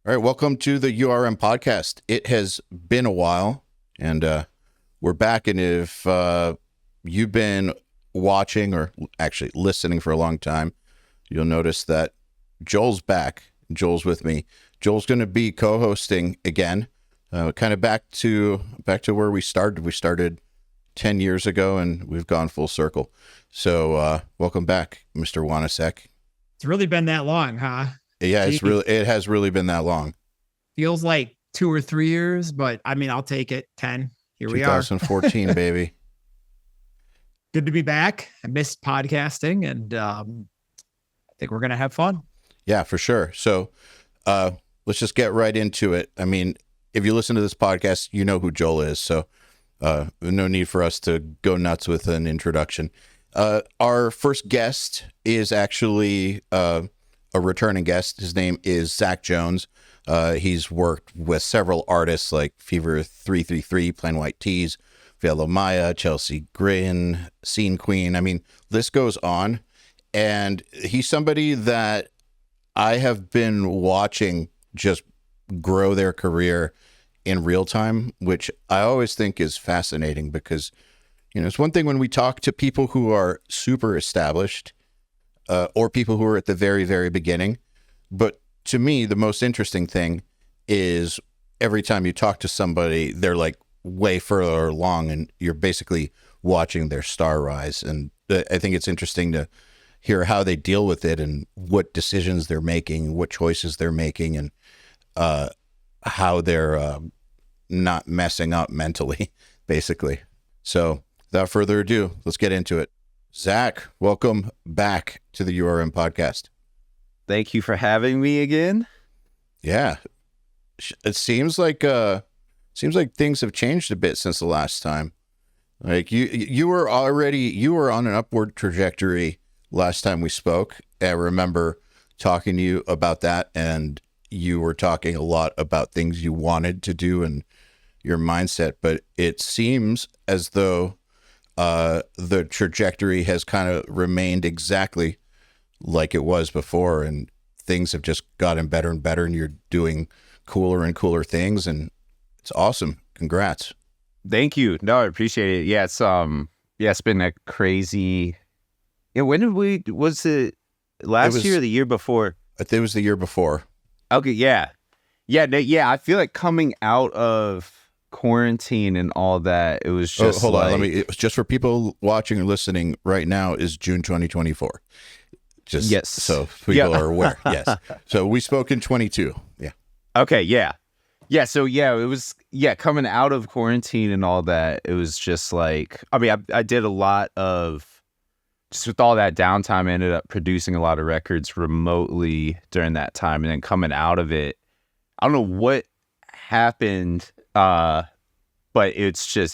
All right, welcome to the URM Podcast. It has been a while, and we're back. And if you've been watching or actually listening for a long time, you'll notice that Joel's back. Joel's with me. Joel's going to be co-hosting again, kind of back to where we started. We started 10 years ago, and we've gone full circle. So welcome back, Mr. Wanasek. It's really been that long, huh? Yeah, it has really been that long. Feels like 2 or 3 years, but I mean, I'll take it. 10. Here we are. 2014, baby. Good to be back. I missed podcasting, and I think we're going to have fun. Yeah, for sure. So let's just get right into it. I mean, if you listen to this podcast, you know who Joel is. So no need for us to go nuts with an introduction. Our first guest is actually a returning guest. His name is Zach Jones. He's worked with several artists like Fever 333, Plain White Tees, Velo Maya, Chelsea Grin, Scene Queen. I mean, list goes on. And he's somebody that I have been watching just grow their career in real time, which I always think is fascinating because, you know, it's one thing when we talk to people who are super established or people who are at the very, very beginning. But to me, the most interesting thing is every time you talk to somebody, they're like way further along and you're basically watching their star rise. And I think it's interesting to hear how they deal with it and what decisions they're making, what choices they're making, and how they're not messing up mentally, basically. So without further ado, let's get into it. Zach, welcome back to the URM Podcast. Thank you for having me again. Yeah, it seems like things have changed a bit since the last time. Like you were on an upward trajectory last time we spoke. I remember talking to you about that, and you were talking a lot about things you wanted to do and your mindset. But it seems as though the trajectory has kind of remained exactly like it was before, and things have just gotten better and better, and you're doing cooler and cooler things, and it's awesome. Congrats. Thank you. No, I appreciate it. Yeah, it's been a crazy. Yeah, was it last year or the year before? It was the year before. Okay, yeah. I feel like coming out of quarantine and all that, it was just hold on. It was just for people watching or listening right now is June 2024. Just yes. So people are aware. Yes. So we spoke in 22. Yeah. Okay. Yeah. Yeah. So yeah, it was, coming out of quarantine and all that. It was just like, I mean, I did a lot of, just with all that downtime, I ended up producing a lot of records remotely during that time. And then coming out of it, I don't know what happened, but it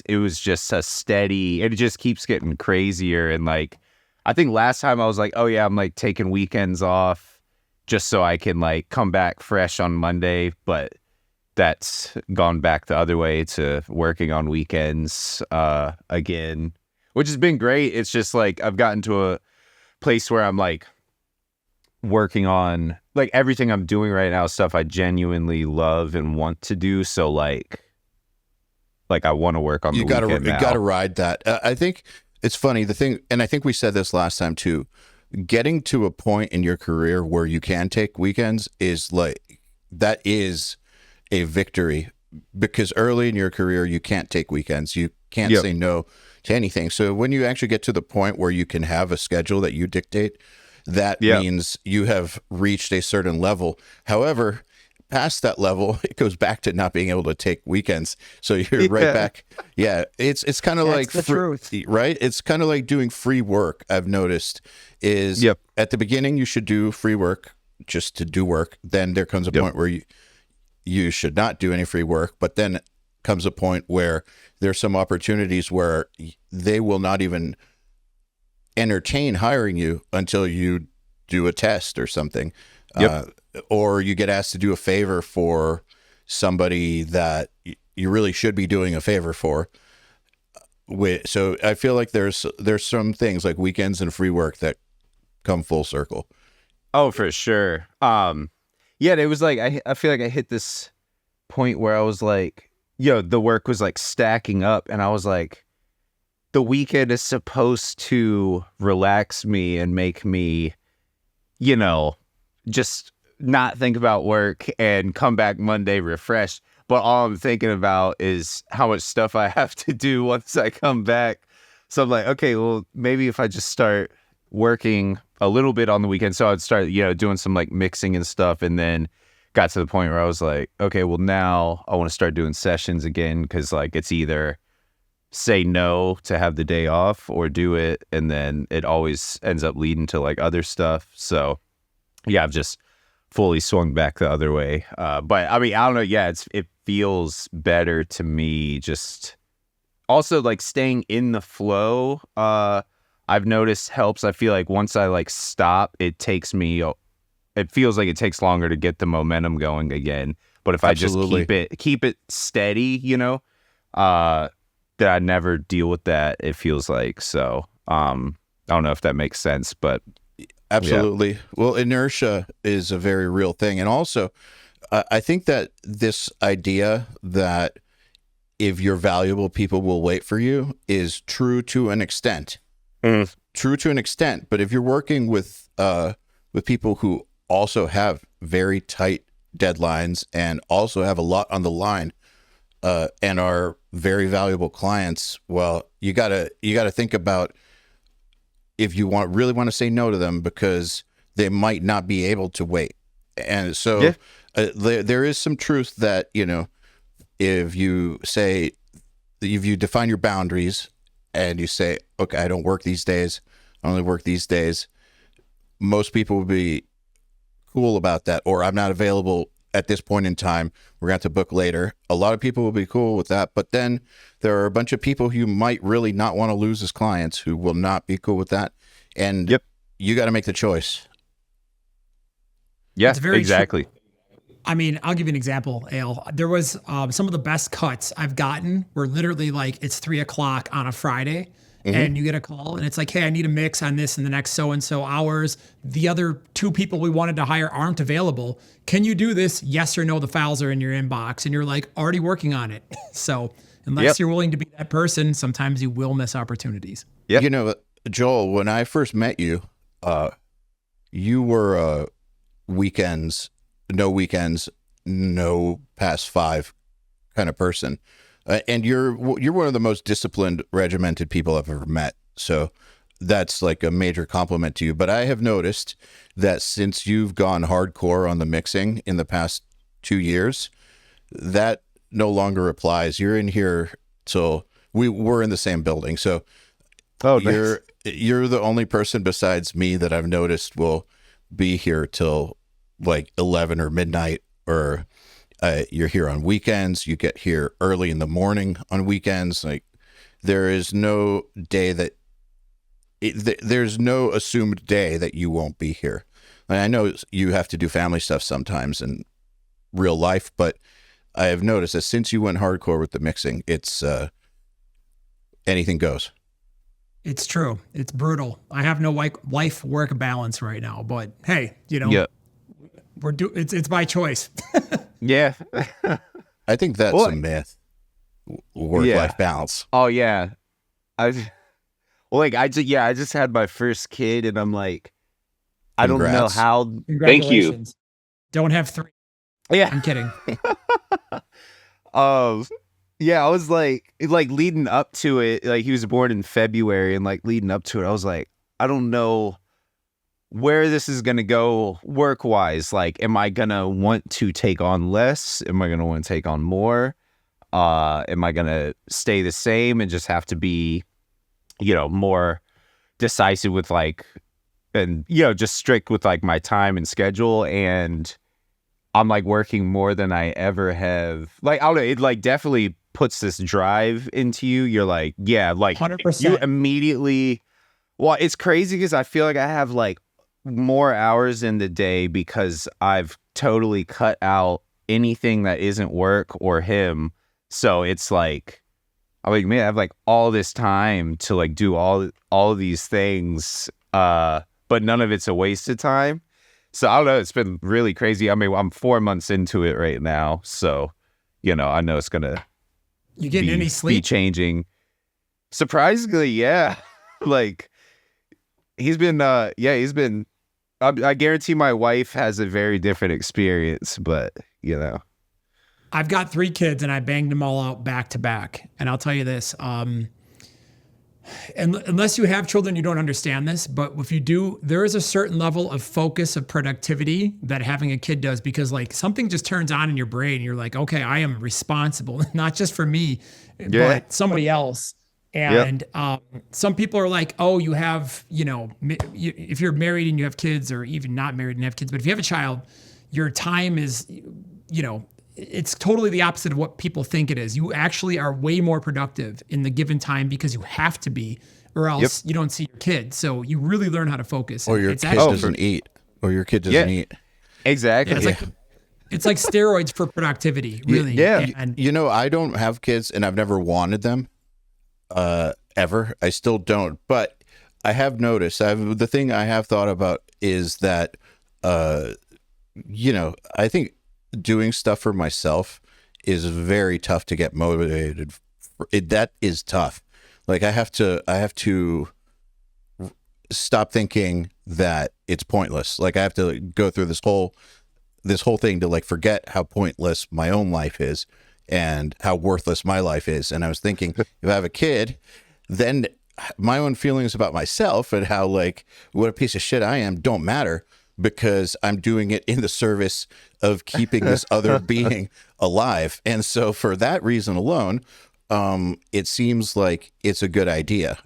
was just a steady, and it just keeps getting crazier. And like, I think last time I was like, oh yeah, I'm like taking weekends off just so I can like come back fresh on Monday. But that's gone back the other way to working on weekends again, which has been great. It's just like I've gotten to a place where I'm like working on like everything I'm doing right now, stuff I genuinely love and want to do. So like I want to work on the weekend now. You got to ride that. I think it's funny, the thing, and I think we said this last time too, getting to a point in your career where you can take weekends is like, that is a victory, because early in your career, you can't take weekends. You can't say no to anything. So when you actually get to the point where you can have a schedule that you dictate, that means you have reached a certain level. However, past that level, it goes back to not being able to take weekends. So you're right back. Yeah, it's kind of like the truth, right? It's kind of like doing free work. I've noticed is at the beginning you should do free work just to do work. Then there comes a point where you should not do any free work. But then comes a point where there's some opportunities where they will not even entertain hiring you until you do a test or something. Or you get asked to do a favor for somebody that you really should be doing a favor for. So I feel like there's some things like weekends and free work that come full circle. Oh, for sure. Yeah, it was like I feel like I hit this point where I was like, the work was like stacking up, and I was like, the weekend is supposed to relax me and make me, just not think about work and come back Monday refreshed. But all I'm thinking about is how much stuff I have to do once I come back. So I'm like, okay, well, maybe if I just start working a little bit on the weekend. So I'd start, doing some like mixing and stuff. And then got to the point where I was like, okay, well, now I want to start doing sessions again. Because like it's either say no to have the day off or do it. And then it always ends up leading to like other stuff. So yeah, I've just fully swung back the other way. But I mean, I don't know. Yeah, it feels better to me. Just also like staying in the flow. I've noticed helps. I feel like once I like stop, it feels like it takes longer to get the momentum going again. But if Absolutely. I just keep it steady, that I never deal with that. It feels like so. I don't know if that makes sense, but. Absolutely. Yeah. Well, inertia is a very real thing. And also, I think that this idea that if you're valuable, people will wait for you is true to an extent. True to an extent. But if you're working with people who also have very tight deadlines and also have a lot on the line and are very valuable clients, well, you gotta think about if you really want to say no to them because they might not be able to wait. And so there is some truth that, if you define your boundaries and you say, okay, I don't work these days, I only work these days, most people would be cool about that. Or I'm not available at this point in time, we're going to have to book later. A lot of people will be cool with that. But then there are a bunch of people who you might really not want to lose as clients who will not be cool with that. And you got to make the choice. Yeah, exactly. True. I mean, I'll give you an example, Eyal. There was some of the best cuts I've gotten were literally like, it's 3:00 on a Friday. And you get a call and it's like, hey, I need a mix on this in the next so-and-so hours. The other 2 people we wanted to hire aren't available. Can you do this? Yes or no, the files are in your inbox. And you're like, already working on it. So unless you're willing to be that person, sometimes you will miss opportunities. Yeah. Joel, when I first met you, you were weekends, no past 5 kind of person. And you're one of the most disciplined, regimented people I've ever met. So that's like a major compliment to you. But I have noticed that since you've gone hardcore on the mixing in the past 2 years, that no longer applies. You're in here till we're in the same building. So you're the only person besides me that I've noticed will be here till like 11 or midnight, or you're here on weekends. You get here early in the morning on weekends. Like there is no day there's no assumed day that you won't be here. And I know you have to do family stuff sometimes in real life, but I have noticed that since you went hardcore with the mixing, it's anything goes. It's true. It's brutal. I have no life work balance right now, but hey, it's by choice. Yeah. I think that's a myth. Work-life balance. Oh yeah. I just had my first kid and I'm like, I don't know how. Thank you. Don't have 3. Yeah. I'm kidding. Yeah, I was like leading up to it, like he was born in February and like leading up to it, I was like, I don't know where this is going to go work-wise. Like, am I going to want to take on less? Am I going to want to take on more? Am I going to stay the same and just have to be, more decisive with just strict with like my time and schedule? And I'm like working more than I ever have. Like, I don't know, it like definitely puts this drive into you. You're like, yeah, like 100%. You immediately, well, it's crazy because I feel like I have like more hours in the day because I've totally cut out anything that isn't work or him. So it's like, I'm like, man, I have like all this time to like do all of these things, but none of it's a waste of time. So I don't know. It's been really crazy. I mean, I'm 4 months into it right now. So, I know it's going to You getting any be sleep? changing. Surprisingly, yeah. Like, he's been, I guarantee my wife has a very different experience, but, I've got 3 kids and I banged them all out back to back. And I'll tell you this, and unless you have children, you don't understand this. But if you do, there is a certain level of focus of productivity that having a kid does, because like something just turns on in your brain. You're like, okay, I am responsible, not just for me, but somebody else. And some people are like, oh, you have, if you're married and you have kids, or even not married and have kids, but if you have a child, your time is, it's totally the opposite of what people think it is. You actually are way more productive in the given time because you have to be, or else you don't see your kid. So you really learn how to focus. Or your kid doesn't eat. Or your kid doesn't eat. Exactly. Yeah, it's like steroids for productivity, really. Yeah. And I don't have kids and I've never wanted them ever. I still don't. But I have noticed, the thing I have thought about is that, I think doing stuff for myself is very tough to get motivated. That is tough. Like I have to stop thinking that it's pointless. Like I have to go through this whole thing to like forget how pointless my own life is and how worthless my life is. And I was thinking, if I have a kid, then my own feelings about myself and how like what a piece of shit I am don't matter, because I'm doing it in the service of keeping this other being alive. And so for that reason alone, it seems like it's a good idea,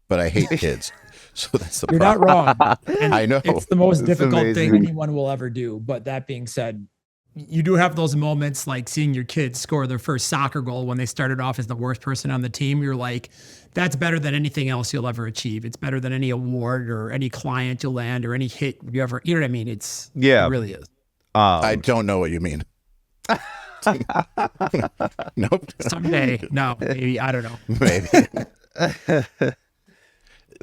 but I hate kids. So that's the you're problem. not wrong. And I know. it's the most difficult amazing. thing anyone will ever do. But that being said, you do have those moments like seeing your kids score their first soccer goal when they started off as the worst person on the team. You're like, that's better than anything else you'll ever achieve. It's better than any award or any client you'll land or any hit you ever, you know what I mean? It really is. I don't know what you mean. Nope. Someday. No, maybe. I don't know. Maybe.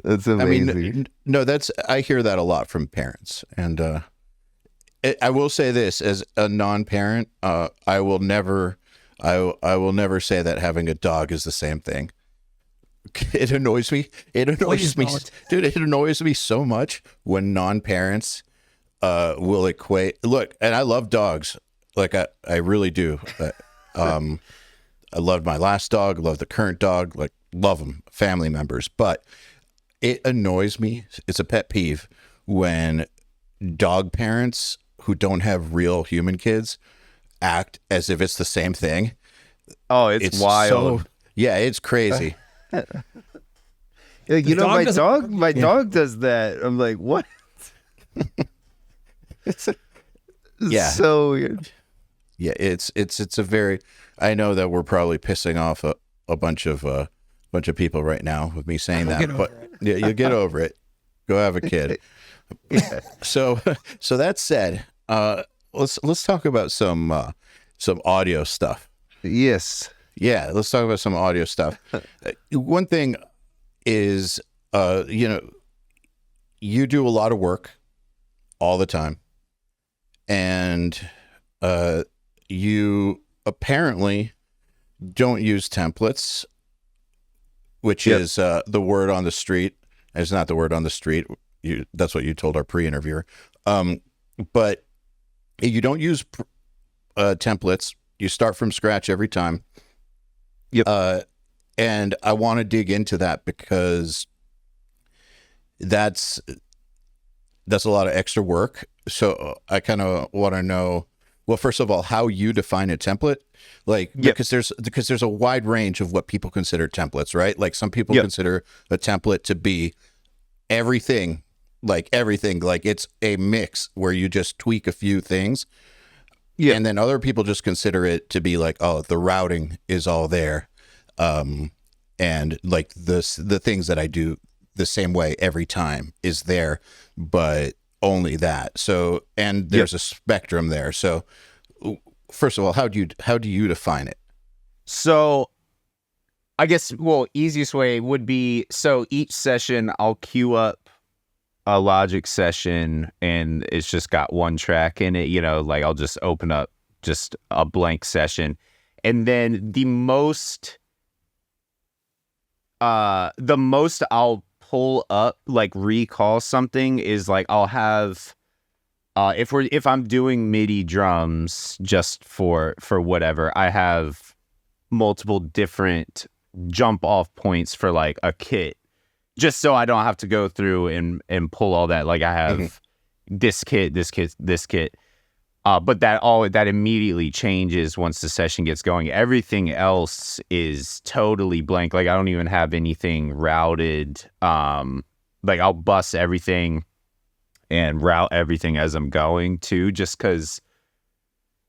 That's amazing. I mean, no, I hear that a lot from parents. And I will say this, as a non-parent, I will never say that having a dog is the same thing. It annoys me. It annoys me, dude. It annoys me so much when non-parents will equate. Look, and I love dogs. Like I really do. I loved my last dog. Love the current dog. Like love them, family members. But it annoys me. It's a pet peeve when dog parents who don't have real human kids act as if it's the same thing. Oh, it's wild. Yeah, it's crazy. My dog does that. I'm like, what? It's so weird. Yeah, it's a very. I know that we're probably pissing off a bunch of people right now with me saying that, but yeah, you'll get over it. Go have a kid. So that said, let's talk about some audio stuff. Yes. Yeah, let's talk about some audio stuff. One thing is, you do a lot of work all the time, and you apparently don't use templates, which is the word on the street. It's not the word on the street. That's what you told our pre-interviewer. But you don't use templates. You start from scratch every time. Yep. And I want to dig into that because that's a lot of extra work. So I kind of want to know, well, first of all, how you define a template, because there's a wide range of what people consider templates, right? Like some people consider a template to be everything, like it's a mix where you just tweak a few things. Yeah. And then other people just consider it to be like, oh, the routing is all there. And like the things that I do the same way every time is there, but only that. So, and there's a spectrum there. So first of all, how do you define it? So I guess, easiest way would be, so each session I'll queue up a Logic session and it's just got one track in it, like I'll just open up just a blank session. And then the most I'll pull up, like recall something, is like I'll have if I'm doing MIDI drums just for whatever, I have multiple different jump off points for like a kit, just so I don't have to go through and pull all that. Like I have this kit. But that immediately changes once the session gets going. Everything else is totally blank. Like I don't even have anything routed. Like I'll bust everything and route everything as I'm going too, just because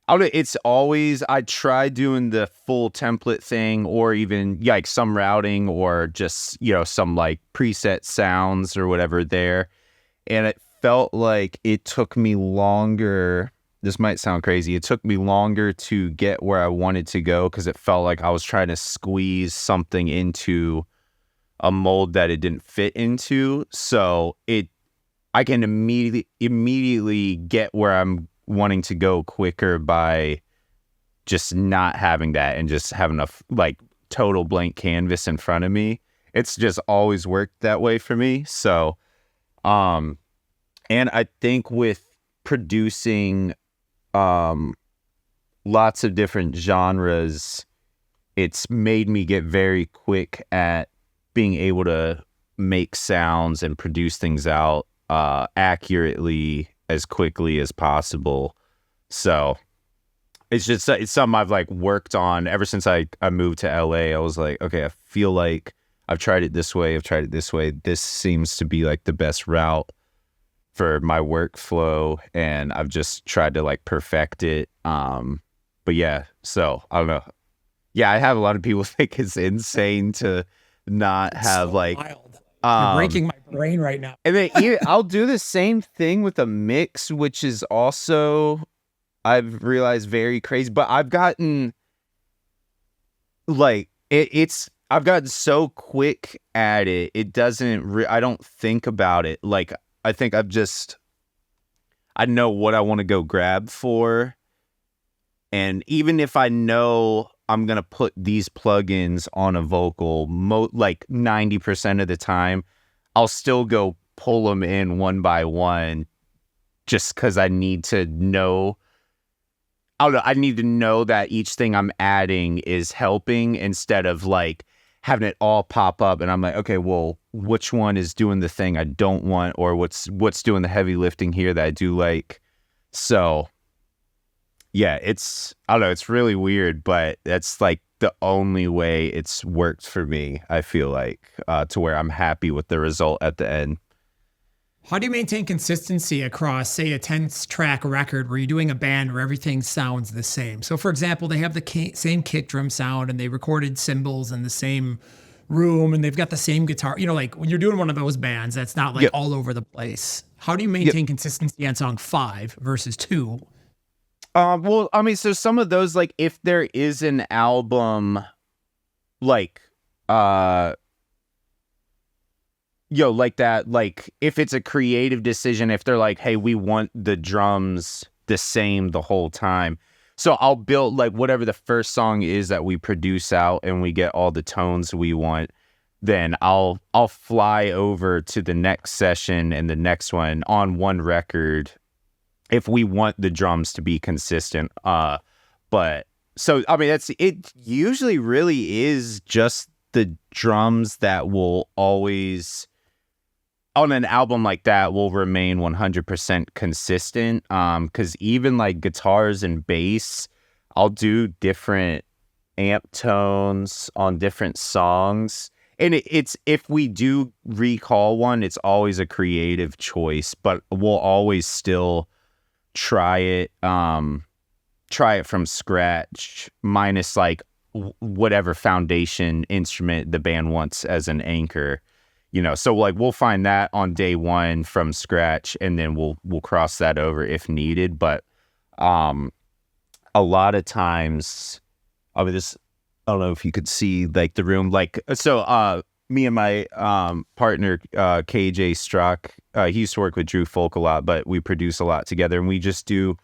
it's always, I try doing the full template thing, or even like some routing, or just, some like preset sounds or whatever there. And it felt like it took me longer. This might sound crazy. It took me longer to get where I wanted to go, because it felt like I was trying to squeeze something into a mold that it didn't fit into. So I can immediately get where I'm wanting to go quicker by just not having that and just having a like total blank canvas in front of me. It's just always worked that way for me. So, and I think with producing lots of different genres, it's made me get very quick at being able to make sounds and produce things out accurately as quickly as possible. So it's something I've like worked on ever since I moved to LA. I was like, okay, I feel like I've tried it this way. This seems to be like the best route for my workflow, and I've just tried to like perfect it. But yeah, so I don't know. Yeah, I have a lot of people think it's insane to not have so like wild. You're breaking my brain right now. And then I'll do the same thing with a mix, which is also, I've realized, very crazy. But I've gotten like I've gotten so quick at it. It doesn't. I don't think about it. Like I think I know what I want to go grab for, and even if I know I'm gonna put these plugins on a vocal, like 90% of the time, I'll still go pull them in one by one, just because I need to know. I don't know. I need to know that each thing I'm adding is helping, instead of like having it all pop up and I'm like, okay, well, which one is doing the thing I don't want, or what's doing the heavy lifting here that I do like. So yeah, I don't know, it's really weird, but that's like the only way it's worked for me, I feel like, to where I'm happy with the result at the end. How do you maintain consistency across, say, a 10-track record where you're doing a band where everything sounds the same? So, for example, they have the same kick drum sound, and they recorded cymbals in the same room, and they've got the same guitar. Like when you're doing one of those bands, that's not like all over the place. How do you maintain consistency on song 5 versus 2? Well, I mean, so some of those, like if there is an album, like, like that, like if it's a creative decision, if they're like, hey, we want the drums the same the whole time. So I'll build like whatever the first song is that we produce out and we get all the tones we want. Then I'll fly over to the next session and the next one on one record if we want the drums to be consistent. But so, I mean, it usually really is just the drums that will always, on an album like that, will remain 100% consistent. Because even like guitars and bass, I'll do different amp tones on different songs. And it's, if we do recall one, it's always a creative choice, but we'll always still try it from scratch, minus like whatever foundation instrument the band wants as an anchor, so like we'll find that on day one from scratch, and then we'll cross that over if needed. But a lot of times, I mean, I don't know if you could see like the room, like, so me and my partner KJ Strzok, he used to work with Drew Folk a lot, but we produce a lot together, and we just do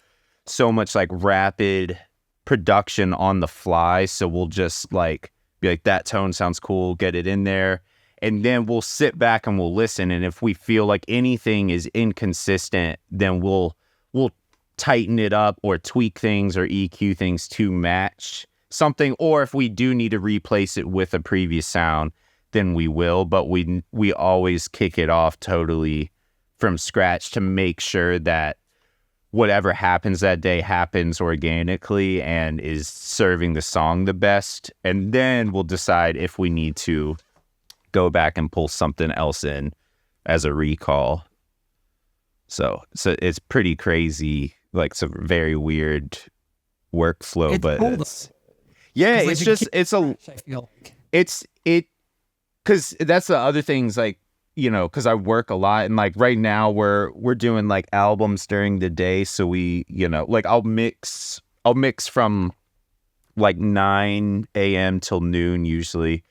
so much like rapid production on the fly. So we'll just like be like, that tone sounds cool, get it in there, and then we'll sit back and we'll listen, and if we feel like anything is inconsistent, then we'll tighten it up or tweak things or EQ things to match something, or if we do need to replace it with a previous sound, then we will, but we always kick it off totally from scratch to make sure that whatever happens that day happens organically and is serving the song the best, and then we'll decide if we need to go back and pull something else in as a recall. So it's pretty crazy, like it's a very weird workflow, but cool, yeah, like it's just it's a I feel like. it's it because that's the other things, like, you know, because I work a lot, and like right now we're doing like albums during the day, so we, you know, like I'll mix from like 9 a.m. till noon usually,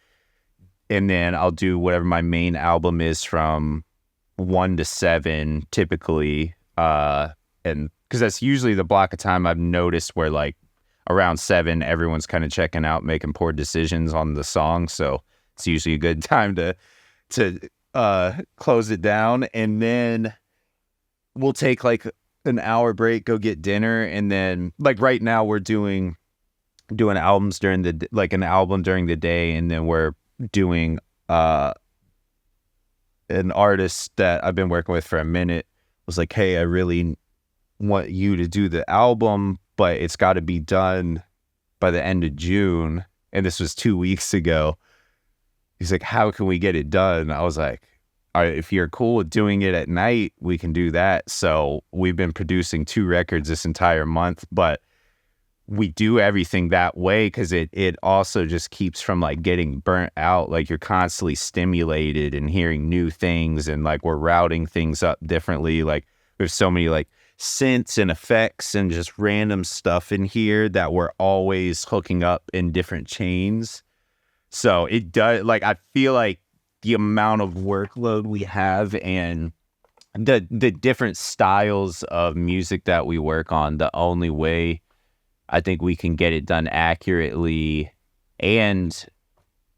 and then I'll do whatever my main album is from 1 to 7 typically, and because that's usually the block of time I've noticed where like around 7 everyone's kind of checking out, making poor decisions on the song, so it's usually a good time to close it down, and then we'll take like an hour break, go get dinner, and then like right now we're doing albums during the like an album during the day, and then we're doing an artist that I've been working with for a minute was like, hey, I really want you to do the album, but it's got to be done by the end of June, and this was 2 weeks ago. He's like, how can we get it done? I was like, all right, if you're cool with doing it at night, we can do that. So we've been producing 2 records this entire month, but we do everything that way because it also just keeps from like getting burnt out. Like you're constantly stimulated and hearing new things, and like we're routing things up differently. Like there's so many like synths and effects and just random stuff in here that we're always hooking up in different chains. So it does, like, I feel like the amount of workload we have and the different styles of music that we work on, the only way I think we can get it done accurately and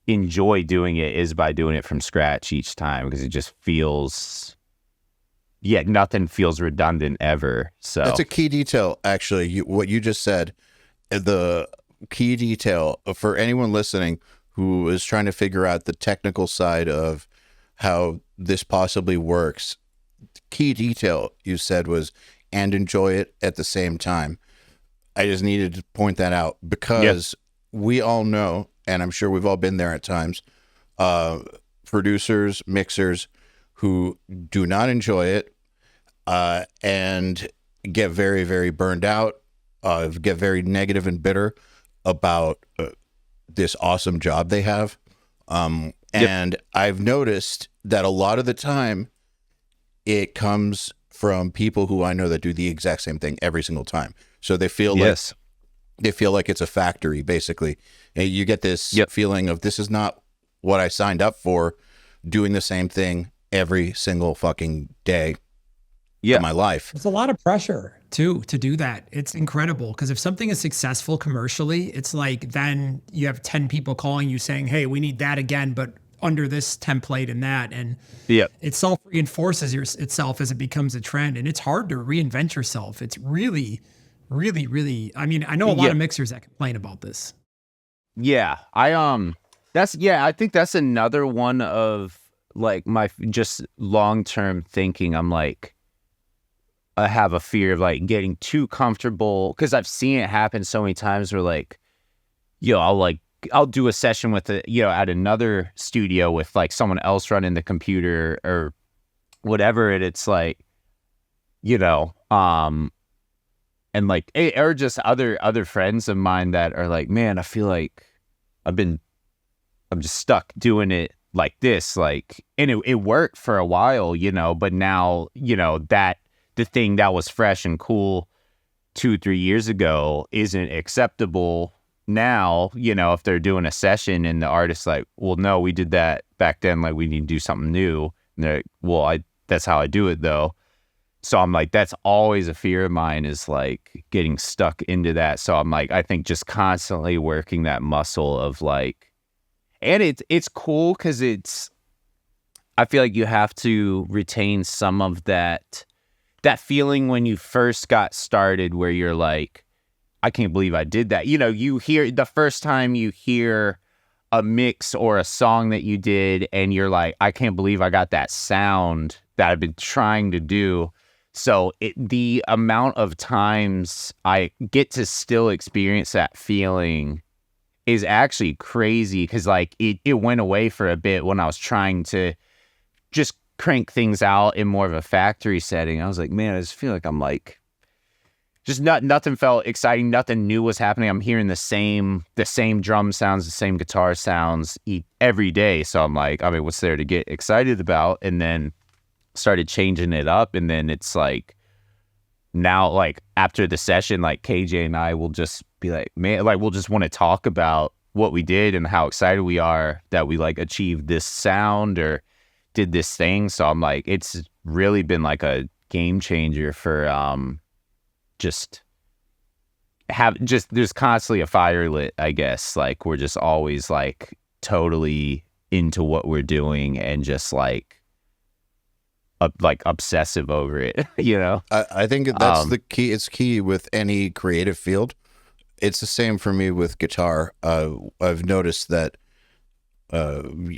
enjoy doing it is by doing it from scratch each time, because it just feels, yeah, nothing feels redundant ever. So that's a key detail, actually. What you just said, the key detail for anyone listening who is trying to figure out the technical side of how this possibly works. Key detail you said was, and enjoy it at the same time. I just needed to point that out because we all know, and I'm sure we've all been there at times, producers, mixers who do not enjoy it and get very, very burned out, get very negative and bitter about this awesome job they have. And I've noticed that a lot of the time it comes from people who I know that do the exact same thing every single time. So they feel like it's a factory, basically. And you get this feeling of, this is not what I signed up for, doing the same thing every single fucking day of my life. It's a lot of pressure too to do that. It's incredible, because if something is successful commercially, it's like then you have 10 people calling you saying, hey, we need that again, but under this template and that. And it self-reinforces itself as it becomes a trend. And it's hard to reinvent yourself. It's really, really, really, I mean, I know a lot of mixers that complain about this. Yeah. I think that's another one of like my just long-term thinking. I'm like, I have a fear of like getting too comfortable, because I've seen it happen so many times where like, I'll do a session with at another studio with like someone else running the computer or whatever. And it's like, and like, or just other friends of mine that are like, man, I feel like I'm just stuck doing it like this, like, and it worked for a while, but now, that the thing that was fresh and cool 2-3 years ago isn't acceptable now, you know, if they're doing a session and the artist's like, well, no, we did that back then, like we need to do something new. And they're like, well, that's how I do it though. So I'm like, that's always a fear of mine, is like getting stuck into that. So I'm like, I think just constantly working that muscle of like, and it's cool because I feel like you have to retain some of that feeling when you first got started where you're like, I can't believe I did that. You know, you hear the first time you hear a mix or a song that you did and you're like, I can't believe I got that sound that I've been trying to do. So the amount of times I get to still experience that feeling is actually crazy, because like it went away for a bit when I was trying to just crank things out in more of a factory setting. I was like, man, I just feel like I'm like, just nothing felt exciting. Nothing new was happening. I'm hearing the same drum sounds, the same guitar sounds every day. So I'm like, I mean, what's there to get excited about? And then started changing it up, and then it's like now, like after the session, like KJ and I will just be like, man, like we'll just want to talk about what we did and how excited we are that we like achieved this sound or did this thing. So I'm like, it's really been like a game changer for there's constantly a fire lit, I guess. Like we're just always like totally into what we're doing and just like obsessive over it, you know? I think that's the key. It's key with any creative field. It's the same for me with guitar. I've noticed that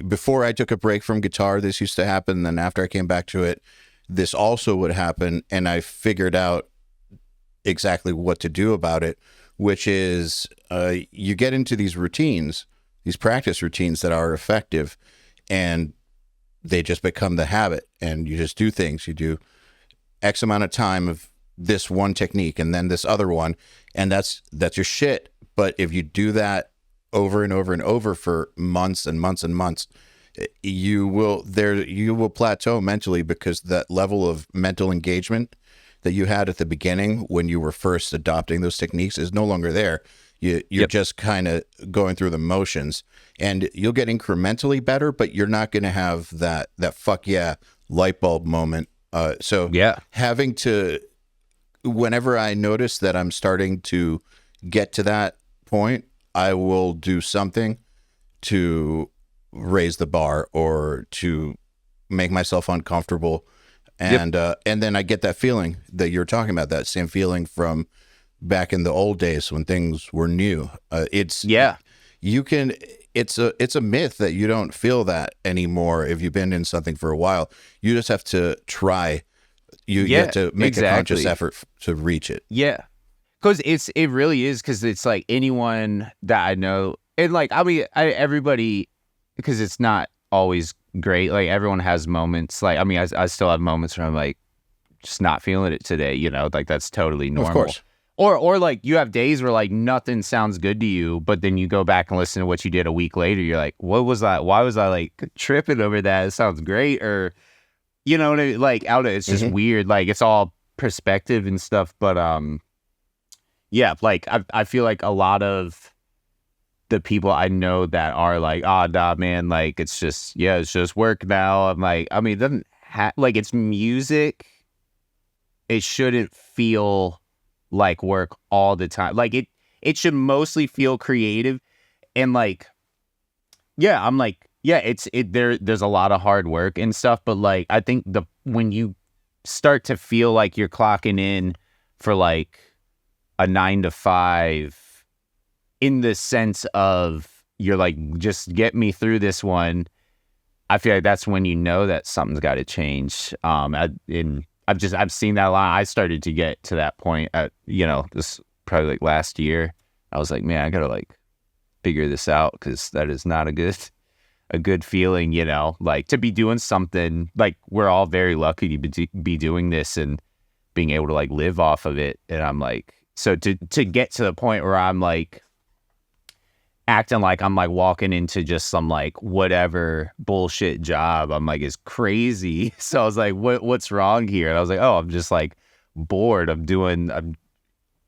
before I took a break from guitar, this used to happen. Then after I came back to it, this also would happen. And I figured out exactly what to do about it, which is you get into these routines, these practice routines that are effective, and they just become the habit, and you just do things. You do X amount of time of this one technique and then this other one, and that's your shit. But if you do that over and over and over for months and months and months, you will plateau mentally, because that level of mental engagement that you had at the beginning when you were first adopting those techniques is no longer there. You're just kind of going through the motions, and you'll get incrementally better, but you're not going to have that fuck yeah light bulb moment. So having to, whenever I notice that I'm starting to get to that point, I will do something to raise the bar or to make myself uncomfortable. And then I get that feeling that you're talking about, that same feeling from back in the old days when things were new. It's a myth that you don't feel that anymore if you've been in something for a while. You just have to try. You have to make a conscious effort to reach it. Yeah, because it really is, because it's like anyone that I know, and like I mean everybody, because it's not always great. Like everyone has moments. Like I mean I still have moments where I'm like just not feeling it today. You know, like that's totally normal. Of course. Or like you have days where like nothing sounds good to you, but then you go back and listen to what you did a week later. You're like, what was that? Why was I like tripping over that? It sounds great. Or, you know, like it's just weird. Like it's all perspective and stuff. But yeah, like I feel like a lot of the people I know that are like, nah, man, like it's just work now. I'm like, I mean, it doesn't like it's music. It shouldn't feel like work all the time. Like it should mostly feel creative, and like I'm like there's a lot of hard work and stuff, but like I think when you start to feel like you're clocking in for like a 9 to 5, in the sense of you're like, just get me through this one, I feel like that's when you know that something's got to change. I've seen that a lot. I started to get to that point at, this probably like last year. I was like, man, I gotta like figure this out, because that is not a good feeling, like to be doing something. Like we're all very lucky to be doing this and being able to like live off of it. And I'm like, so to get to the point where I'm like acting like I'm like walking into just some like whatever bullshit job, I'm like, is crazy. So I was like, what's wrong here? And I was like, oh, I'm just like bored. I'm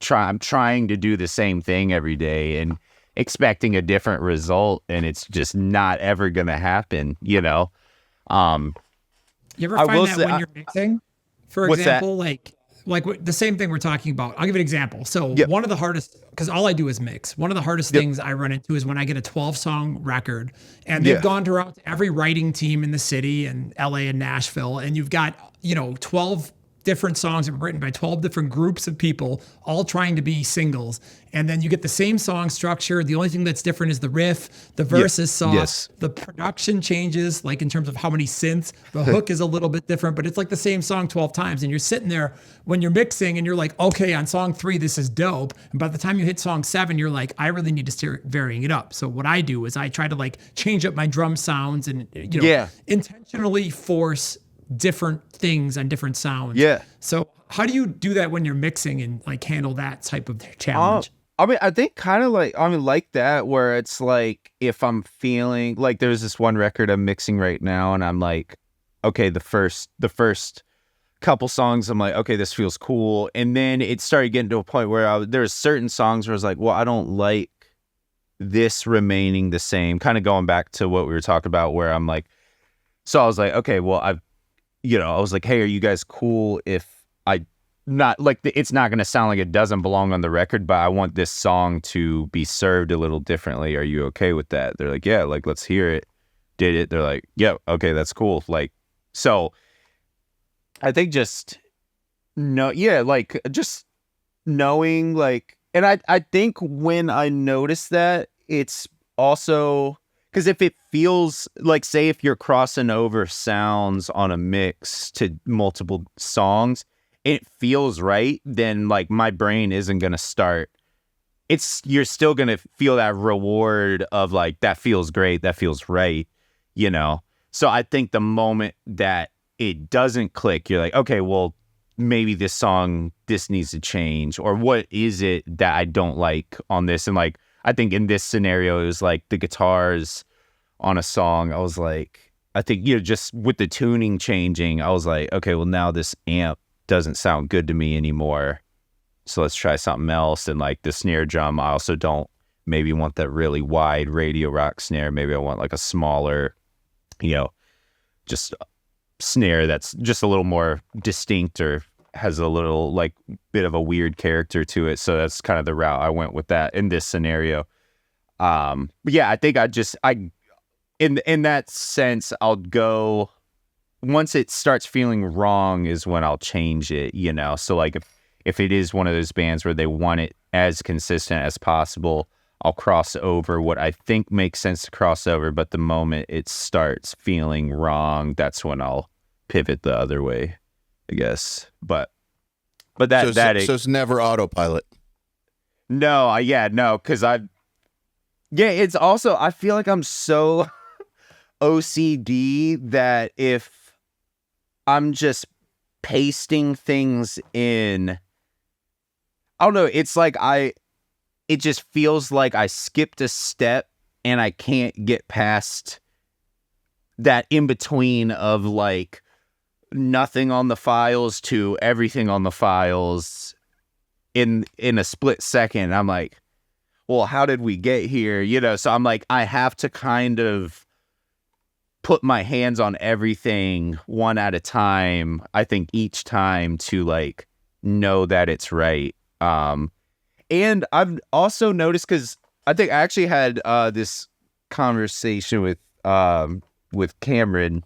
trying to do the same thing every day. And expecting a different result, and it's just not ever gonna happen, you know. You ever find that when you're mixing, for what's example, the same thing we're talking about? I'll give you an example. So one of the hardest, because all I do is mix. One of the hardest things I run into is when I get a 12-song record, and they've gone around to every writing team in the city and LA and Nashville, and you've got 12 different songs that were written by 12 different groups of people, all trying to be singles. And then you get the same song structure. The only thing that's different is the riff. The verse is soft. Yes. The production changes, like in terms of how many synths. The hook is a little bit different, but it's like the same song 12 times. And you're sitting there when you're mixing and you're like, okay, on song 3, this is dope. And by the time you hit song 7, you're like, I really need to start varying it up. So what I do is I try to like change up my drum sounds and intentionally force different things on different sounds. Yeah. So how do you do that when you're mixing and like handle that type of challenge? I mean, I think kind of like that, where it's like, if I'm feeling like, there's this one record I'm mixing right now, and I'm like, okay, the first couple songs, I'm like, okay, this feels cool. And then it started getting to a point where there's certain songs where I was like, well, I don't like this remaining the same, kind of going back to what we were talking about, where I'm like, so I was like, okay, well, I was like, hey, are you guys cool if it's not going to sound like it doesn't belong on the record, but I want this song to be served a little differently. Are you okay with that? They're like, yeah, like, let's hear it. Did it. They're like, yeah, okay, that's cool. Like, so I think just knowing, like, and I think when I notice that, it's also, because if it feels like, say, if you're crossing over sounds on a mix to multiple songs, it feels right, then like my brain isn't going to start. You're still going to feel that reward of like, that feels great, that feels right, you know? So I think the moment that it doesn't click, you're like, okay, well, maybe this needs to change, or what is it that I don't like on this? And like, I think in this scenario, it was like the guitars on a song. I was like, I think, just with the tuning changing, I was like, okay, well, now this amp doesn't sound good to me anymore, so let's try something else. And like the snare drum, I also don't maybe want that really wide Radio Rock snare. Maybe I want like a smaller, just snare that's just a little more distinct, or has a little like bit of a weird character to it. So that's kind of the route I went with that in this scenario. But yeah, I think in that sense, I'll go, once it starts feeling wrong is when I'll change it, So like if it is one of those bands where they want it as consistent as possible, I'll cross over what I think makes sense to cross over. But the moment it starts feeling wrong, that's when I'll pivot the other way, I guess. But so it's never autopilot. No, because it's also, I feel like I'm so OCD that if I'm just pasting things in, I don't know, it's like it just feels like I skipped a step and I can't get past that in between of like nothing on the files to everything on the files in a split second. I'm like, well, how did we get here? So I'm like, I have to kind of put my hands on everything one at a time, I think each time, to like know that it's right. And I've also noticed, because I think I actually had this conversation with Cameron,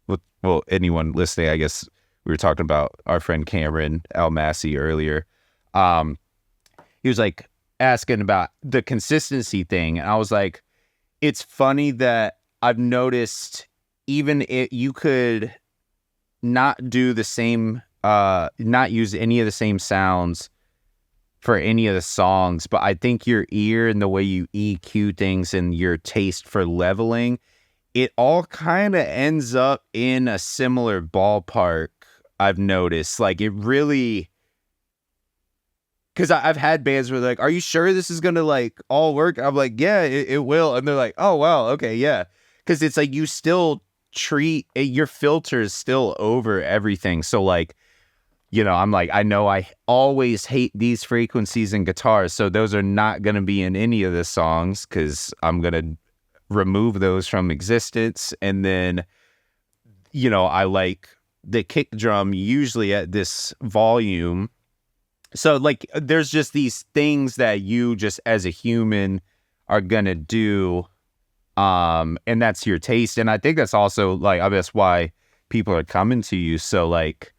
with anyone listening, I guess we were talking about our friend Cameron Almasi earlier. He was like asking about the consistency thing, and I was like, it's funny that I've noticed, even if you could not do the same, not use any of the same sounds for any of the songs, but I think your ear and the way you EQ things and your taste for leveling, it all kind of ends up in a similar ballpark, I've noticed. Like, it really, because I've had bands where they're like, are you sure this is going to like all work? I'm like, yeah, it will. And they're like, oh, wow, okay, yeah. Because it's like, you still treat your filters still over everything. So like, I'm like, I know I always hate these frequencies in guitars, so those are not going to be in any of the songs because I'm going to remove those from existence. And then, I like the kick drum usually at this volume. So like, there's just these things that you just as a human are going to do. And that's your taste. And I think that's also like, that's why people are coming to you. So like,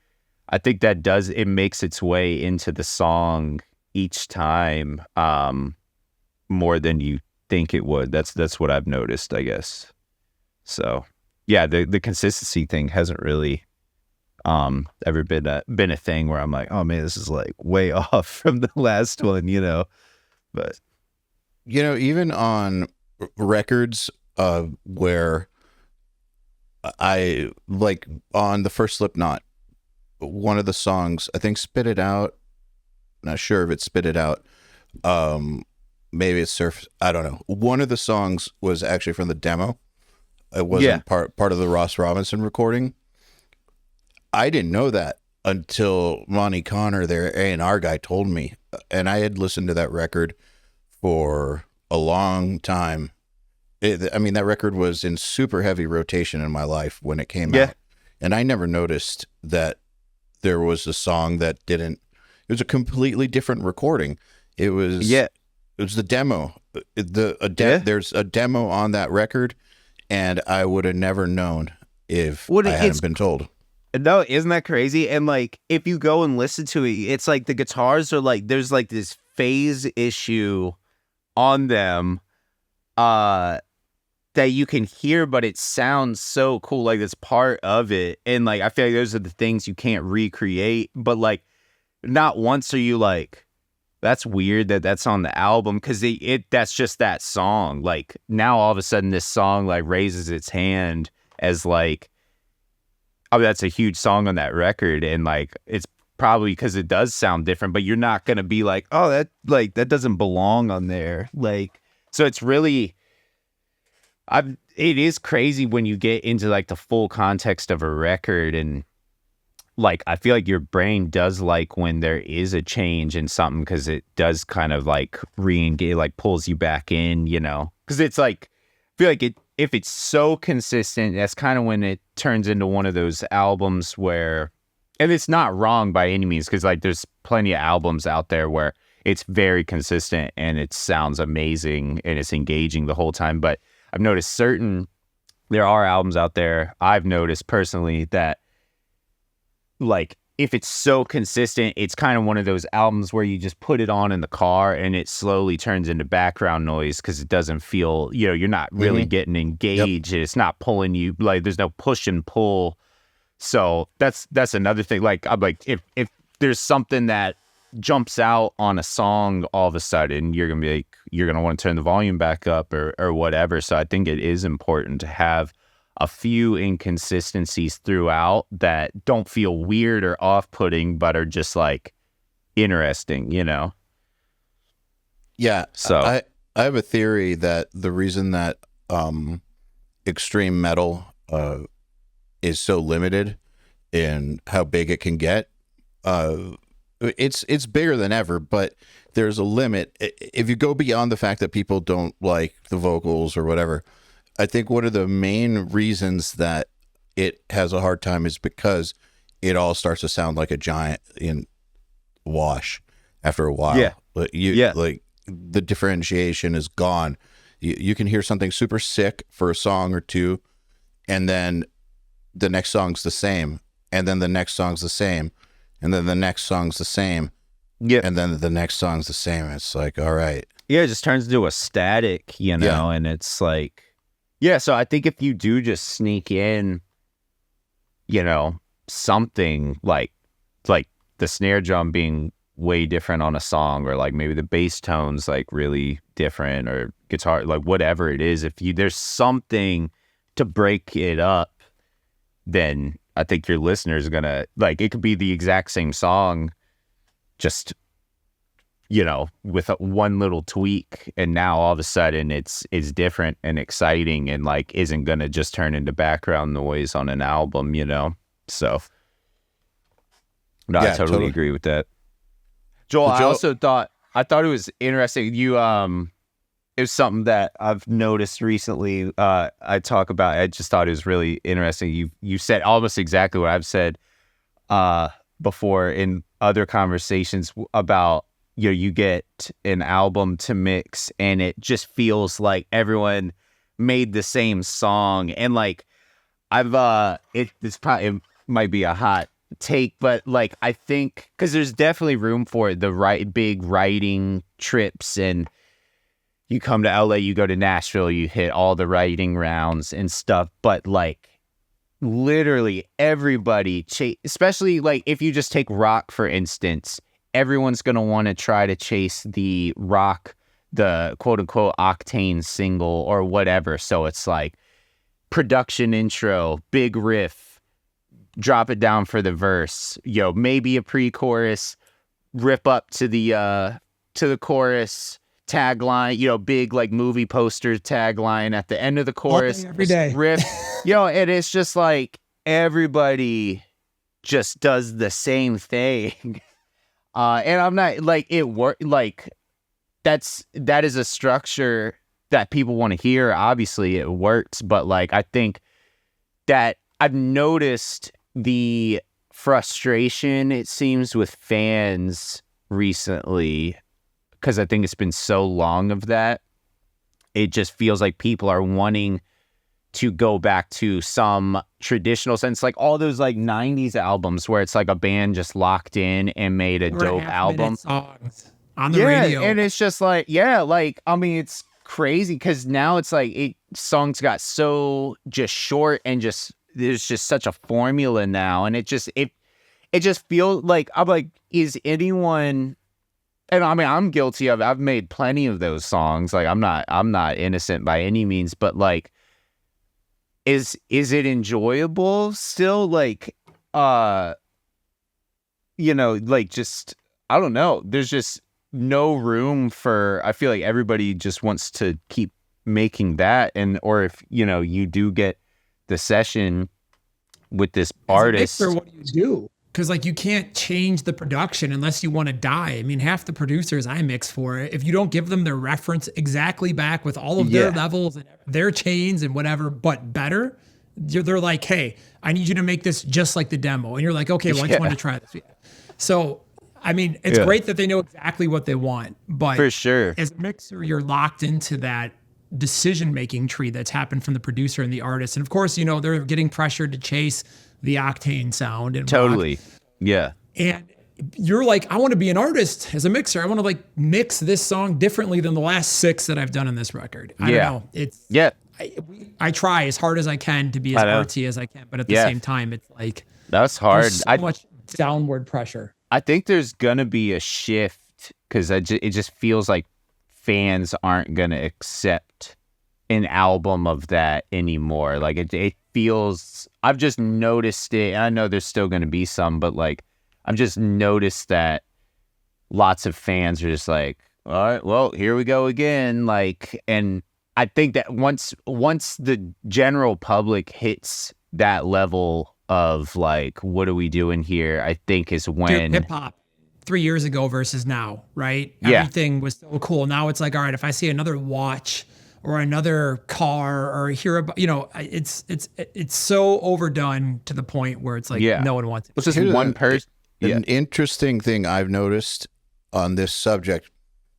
I think that it makes its way into the song each time, more than you think it would. That's what I've noticed, I guess. So yeah, the consistency thing hasn't really, ever been a thing where I'm like, oh man, this is like way off from the last one, but even on records, where I like on the first Slipknot, one of the songs, I think Spit It Out, not sure if it's Spit It Out, maybe it's Surf, I don't know. One of the songs was actually from the demo. It wasn't part of the Ross Robinson recording. I didn't know that until Monty Connor, their A&R guy, told me. And I had listened to that record for a long time. That record was in super heavy rotation in my life when it came out. And I never noticed that there was a song that it was a completely different recording. It was the demo. There's a demo on that record, and I would have never known if I hadn't been told. No, isn't that crazy? And like, if you go and listen to it, it's like the guitars are like, there's like this phase issue on them, that you can hear, but it sounds so cool. Like it's part of it. And like, I feel like those are the things you can't recreate, but like not once are you like, that's weird that that's on the album. Cause that's just that song. Like now all of a sudden this song like raises its hand as like, that's a huge song on that record. And like, it's probably because it does sound different, but you're not going to be like, oh, that doesn't belong on there. Like, so it's really, it is crazy when you get into like the full context of a record. And like, I feel like your brain does like when there is a change in something, because it does kind of like re-engage, like pulls you back in, because it's like, I feel like if it's so consistent, that's kind of when it turns into one of those albums where, and it's not wrong by any means, because like there's plenty of albums out there where it's very consistent and it sounds amazing and it's engaging the whole time. But I've noticed there are albums out there, I've noticed personally, that like if it's so consistent, it's kind of one of those albums where you just put it on in the car and it slowly turns into background noise because it doesn't feel, you're not really getting engaged. Yep. It's not pulling you, like there's no push and pull. So that's another thing. Like I'm like, if there's something that jumps out on a song, all of a sudden you're gonna want to turn the volume back up or whatever. So I think it is important to have a few inconsistencies throughout that don't feel weird or off-putting, but are just like interesting, Yeah. So I have a theory that the reason that extreme metal is so limited in how big it can get, it's bigger than ever, but there's a limit. If you go beyond the fact that people don't like the vocals or whatever, I think one of the main reasons that it has a hard time is because it all starts to sound like a giant wash after a while. Yeah. Like the differentiation is gone. You can hear something super sick for a song or two, and then the next song's the same, and then the next song's the same, and then the next song's the same. Yeah. And then the next song's the same. It's like, all right. Yeah, it just turns into a static, and it's like, yeah, so I think if you do just sneak in, something like the snare drum being way different on a song, or like maybe the bass tones like really different, or guitar, like whatever it is, if there's something to break it up, then I think your listeners are gonna like, it could be the exact same song, just with one little tweak, and now all of a sudden it's different and exciting, and like isn't gonna just turn into background noise on an album, So No, Yeah, I totally agree with that. Joel, I also thought it was interesting. You it was something that I've noticed recently. I talk about. I just thought it was really interesting. You said almost exactly what I've said before in other conversations about, you know, you get an album to mix and it just feels like everyone made the same song. And like it might be a hot take, but like I think because there's definitely room for the big writing trips, and you come to LA, you go to Nashville, you hit all the writing rounds and stuff, but like literally everybody especially like if you just take rock for instance, everyone's going to want to try to chase the rock, the quote unquote octane single or whatever. So it's like production intro, big riff, drop it down for the verse, maybe a pre-chorus, rip up to the chorus, tagline, big like movie poster tagline at the end of the chorus, every day riff, and it's just like everybody just does the same thing. And I'm not like it work like that is a structure that people want to hear. Obviously it works, but like I think that I've noticed the frustration, it seems, with fans recently, because I think it's been so long of that. It just feels like people are wanting to go back to some traditional sense, like all those like 90s albums where it's like a band just locked in and made a dope album. Songs on the radio. And it's just like, I mean, it's crazy because now it's like songs got so just short and just there's just such a formula now, and it just feels like I'm like, is anyone? And I mean, I'm guilty of it. I've made plenty of those songs. Like I'm not innocent by any means, but like, is it enjoyable still? Like, like just, I don't know. There's just no room for, I feel like everybody just wants to keep making that. Or if, you do get the session with this artist. As a mixer, what do you do? Because like you can't change the production unless you want to die. I mean, half the producers I mix for, if you don't give them their reference exactly back with all of their levels and their chains and whatever, but better, they're like, hey, I need you to make this just like the demo. And you're like, okay, well, I just wanted to try this. So, I mean, it's great that they know exactly what they want, but for sure, as a mixer, you're locked into that decision-making tree that's happened from the producer and the artist. And of course, they're getting pressured to chase the octane sound and totally rock. Yeah. And you're like, I want to be an artist as a mixer. I want to like mix this song differently than the last 6 that I've done on this record. I don't know. It's I try as hard as I can to be as artsy as I can, but at the same time, it's like that's hard. There's so much downward pressure. I think there's gonna be a shift because it just feels like fans aren't gonna accept an album of that anymore. Like it feels, I've just noticed it. I know there's still going to be some, but like I've just noticed that lots of fans are just like, all right, well, here we go again. Like, and I think that once the general public hits that level of like, what are we doing here? I think is when hip hop 3 years ago versus now, right? Yeah. Everything was so cool. Now it's like, all right, if I see another watch or another car or hear about, it's so overdone to the point where it's like no one wants it. It's just one person. An interesting thing I've noticed on this subject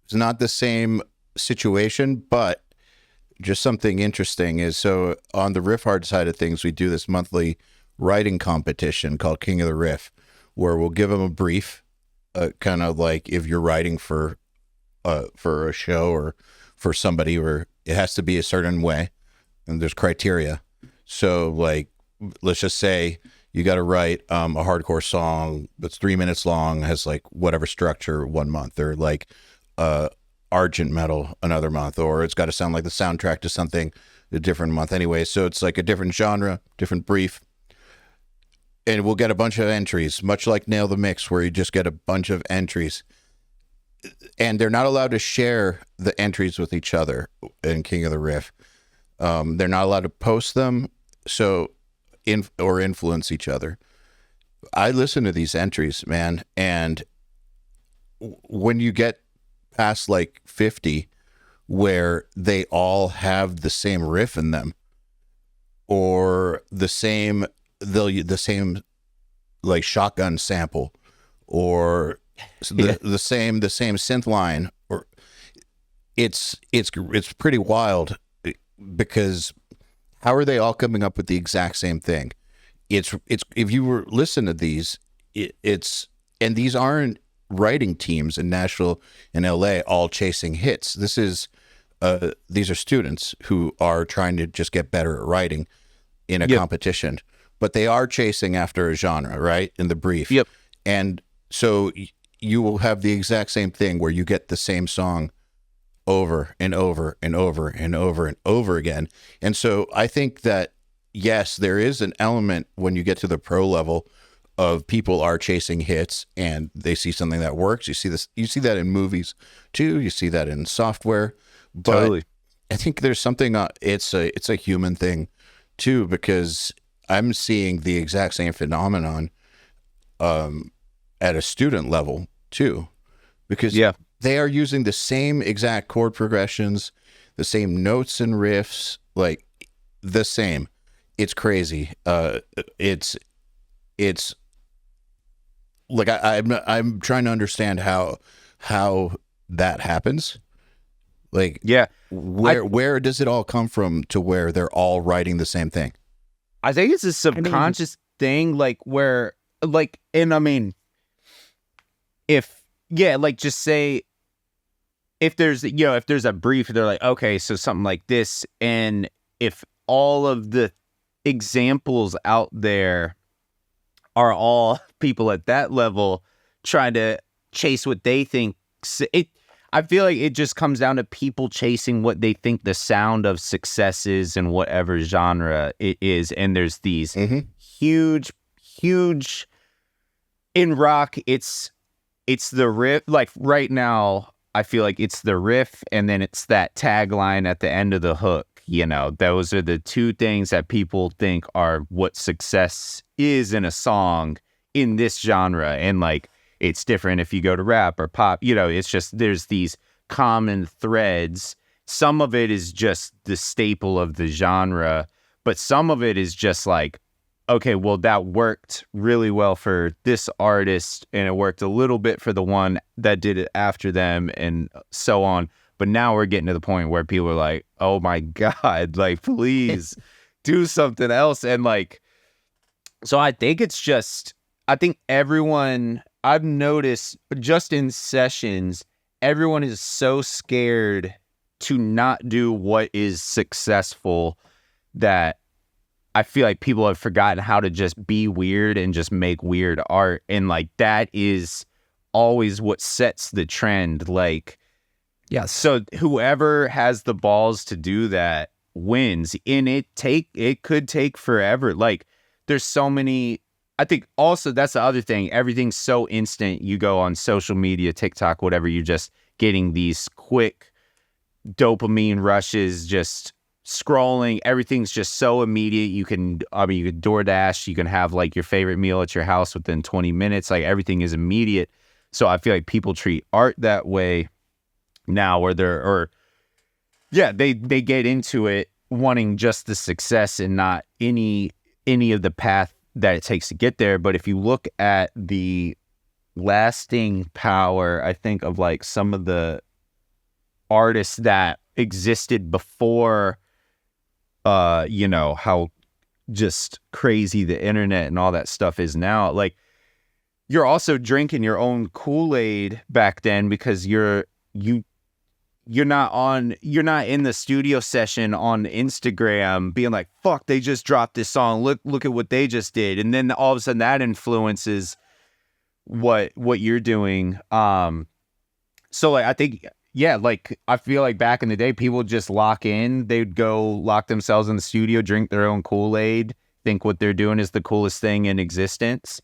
is not the same situation, but just something interesting is, so on the riff hard side of things, we do this monthly writing competition called King of the Riff, where we'll give them a brief, kind of like if you're writing for a show or for somebody, or it has to be a certain way and there's criteria. So like, let's just say you got to write a hardcore song that's 3 minutes long, has like whatever structure 1 month, or like argent metal another month, or it's got to sound like the soundtrack to something a different month anyway. So it's like a different genre, different brief. And we'll get a bunch of entries, much like Nail the Mix, where you just get a bunch of entries. And they're not allowed to share the entries with each other in King of the Riff. They're not allowed to post them or influence each other. I listen to these entries, man, and when you get past like 50, where they all have the same riff in them, or the same like shotgun sample, or the same synth line, or it's pretty wild, because how are they all coming up with the exact same thing? It's if you were listen to these, it's and these aren't writing teams in Nashville and LA all chasing hits. These are students who are trying to just get better at writing in a competition, but they are chasing after a genre, right? In the brief. Yep. And so you will have the exact same thing where you get the same song over and over and over and over and over again. And so I think that, yes, there is an element when you get to the pro level of people are chasing hits and they see something that works. You see that in movies too. You see that in software. But Totally. I think there's something, it's a human thing too, because I'm seeing the exact same phenomenon at a student level too, because they are using the same exact chord progressions, the same notes and riffs, like the same. It's crazy. It's like I'm trying to understand how that happens. Like, where does it all come from to where they're all writing the same thing? I think it's a subconscious thing, like where, like, and I mean, just say if there's a brief, they're like, okay, so something like this, and if all of the examples out there are all people at that level trying to chase what they think, I feel like it just comes down to people chasing what they think the sound of success is in whatever genre it is. And there's these huge in rock. It's the riff. Like right now, I feel like it's the riff, and then it's that tagline at the end of the hook. You know, those are the two things that people think are what success is in a song in this genre. And like, it's different if you go to rap or pop, you know, it's just, there's these common threads. Some of it is just the staple of the genre, but some of it is just like, okay, well, that worked really well for this artist, and it worked a little bit for the one that did it after them, and so on. But now we're getting to the point where people are like, oh my God, like, please do something else. And like, so I think it's just, I think everyone, I've noticed just in sessions, everyone is so scared to not do what is successful that I feel like people have forgotten how to just be weird and just make weird art. And like, that is always what sets the trend. Like, yes. So whoever has the balls to do that wins. And it could take forever. Like, there's so many, I think also that's the other thing. Everything's so instant. You go on social media, TikTok, whatever, you're just getting these quick dopamine rushes, just scrolling. Everything's just so immediate. You can DoorDash, you can have like your favorite meal at your house within 20 minutes. Like, everything is immediate. So I feel like people treat art that way now, where they get into it wanting just the success and not any of the path that it takes to get there. But if you look at the lasting power, I think, of like some of the artists that existed before, how just crazy the internet and all that stuff is now. Like, you're also drinking your own Kool-Aid back then, because you're not in the studio session on Instagram being like, fuck, they just dropped this song, look at what they just did, and then all of a sudden that influences what you're doing. So like, I think, like, I feel like back in the day, people just lock in. They'd go lock themselves in the studio, drink their own Kool-Aid, think what they're doing is the coolest thing in existence,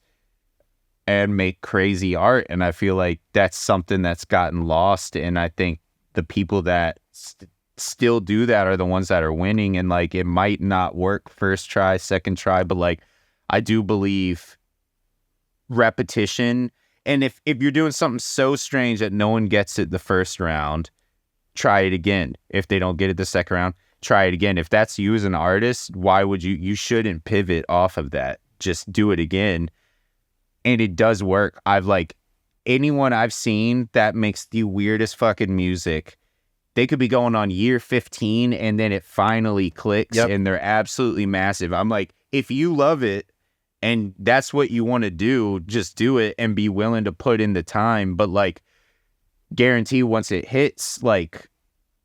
and make crazy art. And I feel like that's something that's gotten lost. And I think the people that still do that are the ones that are winning. And like, it might not work first try, second try, but like, I do believe repetition. And if you're doing something so strange that no one gets it the first round, try it again. If they don't get it the second round, try it again. If that's you as an artist, why would you shouldn't pivot off of that. Just do it again. And it does work. Anyone I've seen that makes the weirdest fucking music, they could be going on year 15 and then it finally clicks and they're absolutely massive. I'm like, if you love it and that's what you want to do, just do it and be willing to put in the time. But like, guarantee once it hits, like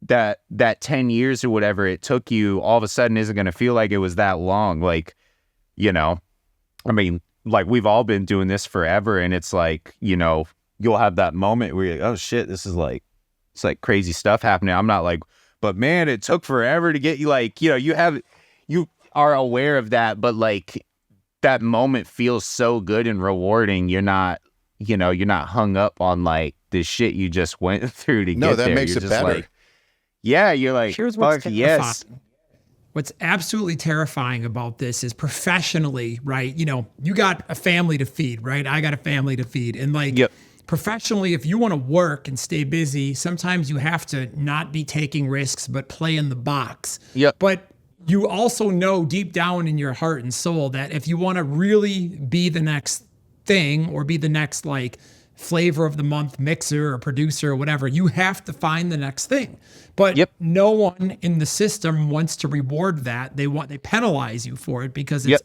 that 10 years or whatever it took you, all of a sudden isn't going to feel like it was that long. Like, you know, I mean, like we've all been doing this forever, and it's like, you know, you'll have that moment where you're like, oh shit, this is like, it's like crazy stuff happening. I'm not like, but man, it took forever to get you, like, you know, you are aware of that, but like that moment feels so good and rewarding. You're not, you know, you're not hung up on like the shit you just went through to get there. No, that makes You're it just better. Like, yeah, you're like, Here's what's fuck yes. terrifying. What's absolutely terrifying about this is professionally, right? You know, you got a family to feed, right? I got a family to feed. And like professionally, if you want to work and stay busy, sometimes you have to not be taking risks, but play in the box. Yep. But you also know deep down in your heart and soul that if you want to really be the next thing or be the next like flavor of the month mixer or producer or whatever, you have to find the next thing. But no one in the system wants to reward that. They penalize you for it because it's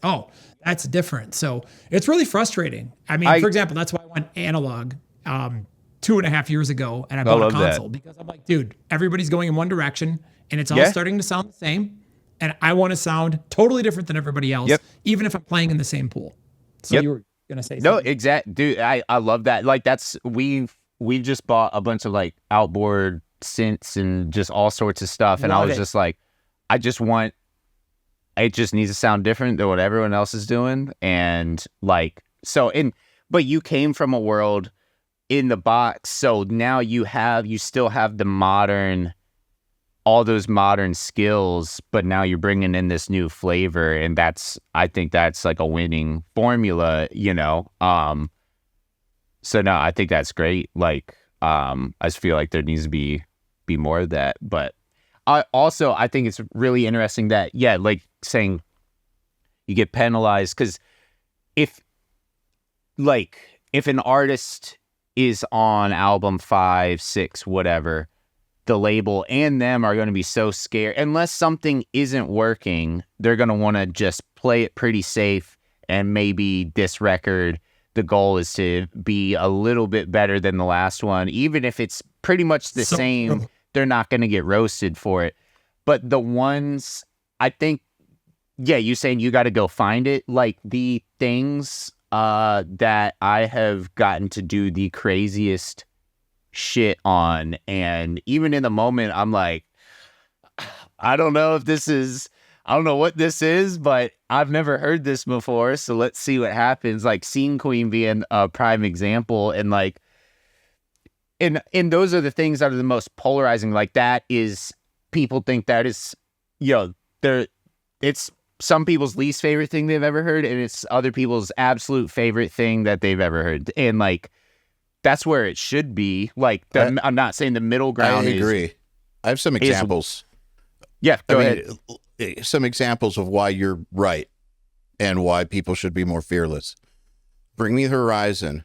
that's different. So it's really frustrating. I mean, for example, that's why I went analog 2.5 years ago and I bought a console because I'm like, dude, everybody's going in one direction and it's all starting to sound the same. And I want to sound totally different than everybody else, even if I'm playing in the same pool. So you were gonna say something. No, exact, dude. I love that. Like that's we've just bought a bunch of like outboard synths and just all sorts of stuff, and I was just like, I just want, it just needs to sound different than what everyone else is doing, and like so. But you came from a world in the box, so now you still have the modern, all those modern skills, but now you're bringing in this new flavor, and I think that's like a winning formula, you know. So no, I think that's great. Like, I just feel like there needs to be more of that. But I think it's really interesting that like saying you get penalized because if an artist is on album 5, 6, whatever, the label and them are going to be so scared. Unless something isn't working, they're going to want to just play it pretty safe. And maybe this record, the goal is to be a little bit better than the last one. Even if it's pretty much the same, they're not going to get roasted for it. But the ones, I think, you saying you got to go find it. Like the things that I have gotten to do the craziest shit on, and even in the moment I'm like, I don't know what this is, but I've never heard this before, so let's see what happens. Like Scene Queen being a prime example, and like and those are the things that are the most polarizing. Like that is, people think that is, you know, it's some people's least favorite thing they've ever heard, and it's other people's absolute favorite thing that they've ever heard, and like that's where it should be. Like, I'm not saying the middle ground. I agree. I have some examples. Go ahead. Some examples of why you're right and why people should be more fearless. Bring Me the Horizon,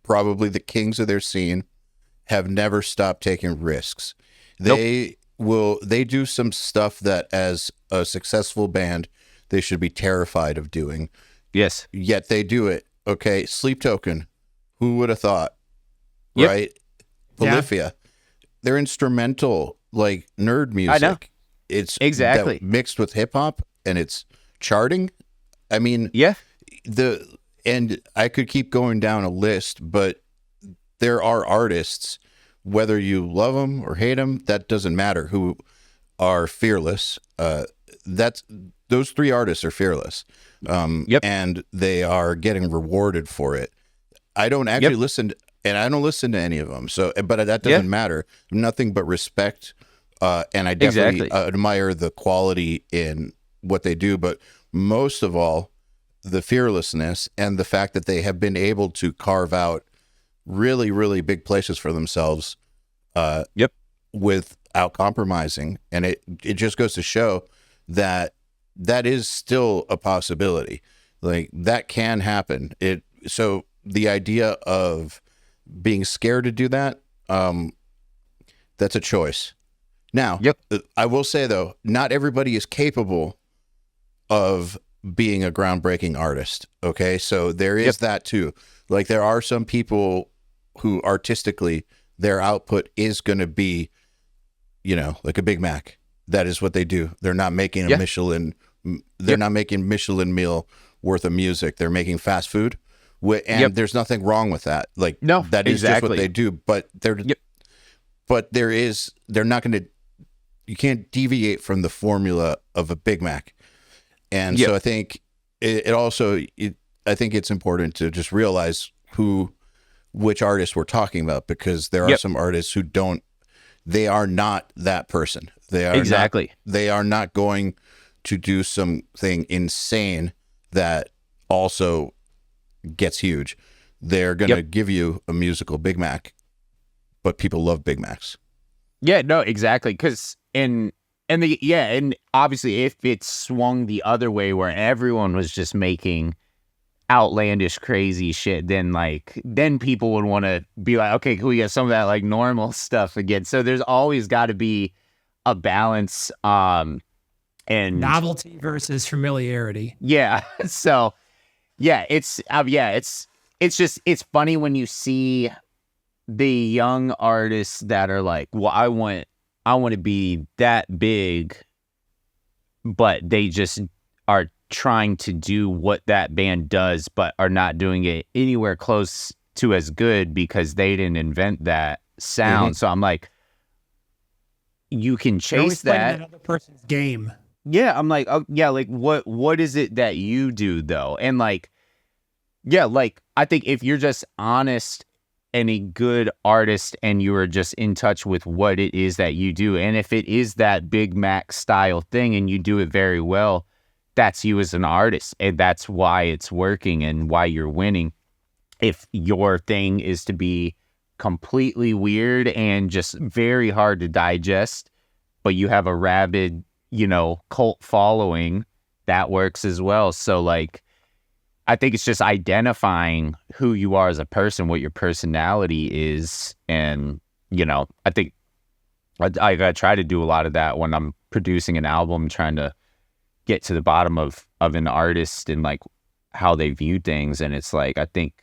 probably the kings of their scene, have never stopped taking risks. They do some stuff that as a successful band, they should be terrified of doing. Yes. Yet they do it. Okay. Sleep Token. Who would have thought? Right? Polyphia. They're instrumental, like nerd music. I know. It's exactly mixed with hip hop, and it's charting. I mean, and I could keep going down a list, but there are artists, whether you love them or hate them, that doesn't matter, who are fearless. Those 3 artists are fearless. And they are getting rewarded for it. I don't actually listen, and I don't listen to any of them. So, but that doesn't matter. Nothing but respect, and I definitely admire the quality in what they do. But most of all, the fearlessness and the fact that they have been able to carve out really, really big places for themselves without compromising. And it just goes to show that that is still a possibility. Like, that can happen. So the idea of being scared to do that, that's a choice. Now, I will say, though, not everybody is capable of being a groundbreaking artist. Okay. So there is that too. Like, there are some people who artistically their output is going to be, like a Big Mac. That is what they do. They're not making a Michelin. They're not making Michelin meal worth of music. They're making fast food. And there's nothing wrong with that. Like, no, that is just what they do. But they're not going to, you can't deviate from the formula of a Big Mac. And so I think I think it's important to just realize which artists we're talking about, because there are some artists who they are not that person. They are not going to do something insane that also gets huge. They're going to give you a musical Big Mac, but people love Big Macs. Yeah, no, exactly. And obviously if it swung the other way where everyone was just making outlandish, crazy shit, then people would want to be like, okay, can we get some of that like normal stuff again? So there's always got to be a balance, and novelty versus familiarity. Yeah. So it's funny when you see the young artists that are like, well, I want to be that big, but they just are trying to do what that band does, but are not doing it anywhere close to as good because they didn't invent that sound. So I'm like, you can chase that other person's game. Yeah, I'm like, oh yeah, like what is it that you do though? And like, yeah, like I think if you're just honest and a good artist and you are just in touch with what it is that you do, and if it is that Big Mac style thing and you do it very well, that's you as an artist, and that's why it's working and why you're winning. If your thing is to be completely weird and just very hard to digest, but you have a rabid, cult following, that works as well. So like, I think it's just identifying who you are as a person, what your personality is. And, I think I try to do a lot of that when I'm producing an album, trying to get to the bottom of an artist and like how they view things. And it's like, I think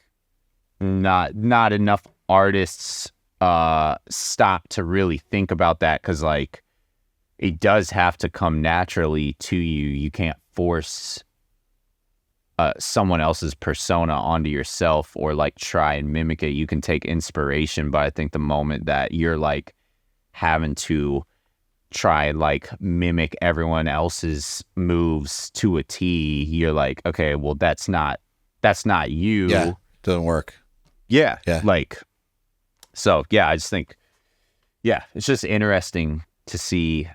not enough artists stop to really think about that, because like it does have to come naturally to you. You can't force someone else's persona onto yourself or like try and mimic it. You can take inspiration, but I think the moment that you're like having to try and like mimic everyone else's moves to a T, you're like, okay, well that's not you. Yeah, doesn't work. Yeah. Like, so yeah, I just think, it's just interesting to see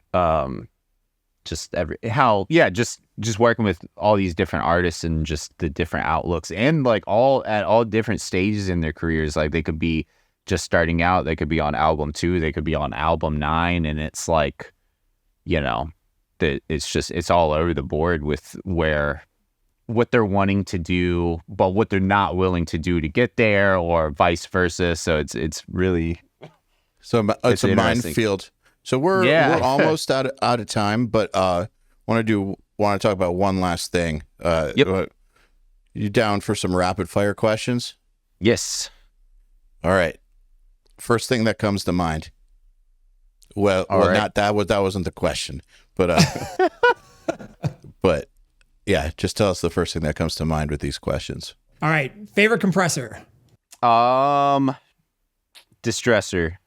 just working with all these different artists and just the different outlooks, and like at all different stages in their careers. Like they could be just starting out, they could be on album 2, they could be on album 9, and it's like, it's all over the board with what they're wanting to do, but what they're not willing to do to get there, or vice versa. So it's really, it's a minefield. So we're almost out of time, but want to talk about one last thing. You down for some rapid fire questions? Yes. All right. First thing that comes to mind. Well, right. Not that wasn't the question, but but yeah, just tell us the first thing that comes to mind with these questions. All right. Favorite compressor? Distressor.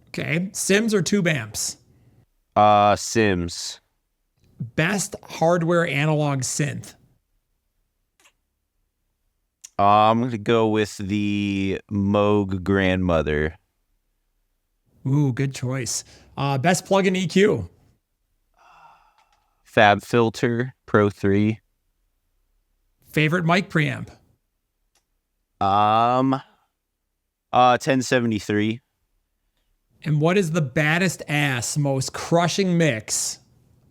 Okay. Sims or tube amps? Sims. Best hardware analog synth? I'm going to go with the Moog Grandmother. Ooh, good choice. Best plug-in EQ? Fab Filter Pro 3. Favorite mic preamp? 1073. And what is the baddest ass, most crushing mix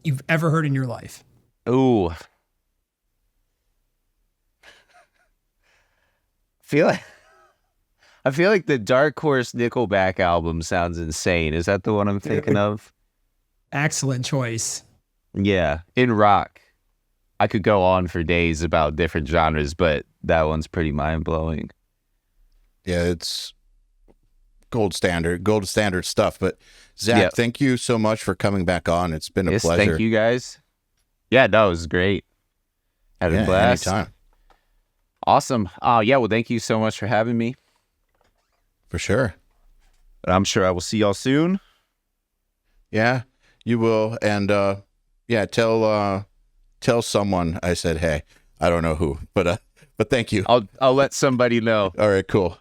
you've ever heard in your life? Ooh. I feel like the Dark Horse Nickelback album sounds insane. Is that the one I'm thinking of? Excellent choice. Yeah, in rock. I could go on for days about different genres, but that one's pretty mind-blowing. Yeah, it's gold standard stuff. But Zach, thank you so much for coming back on. It's been a pleasure. Thank you guys. Yeah, no, it was great. Had a blast. Anytime. Awesome. Well, thank you so much for having me. For sure. I'm sure I will see y'all soon. Yeah, you will. And tell someone I said hey. I don't know who, but thank you. I'll let somebody know. All right, cool.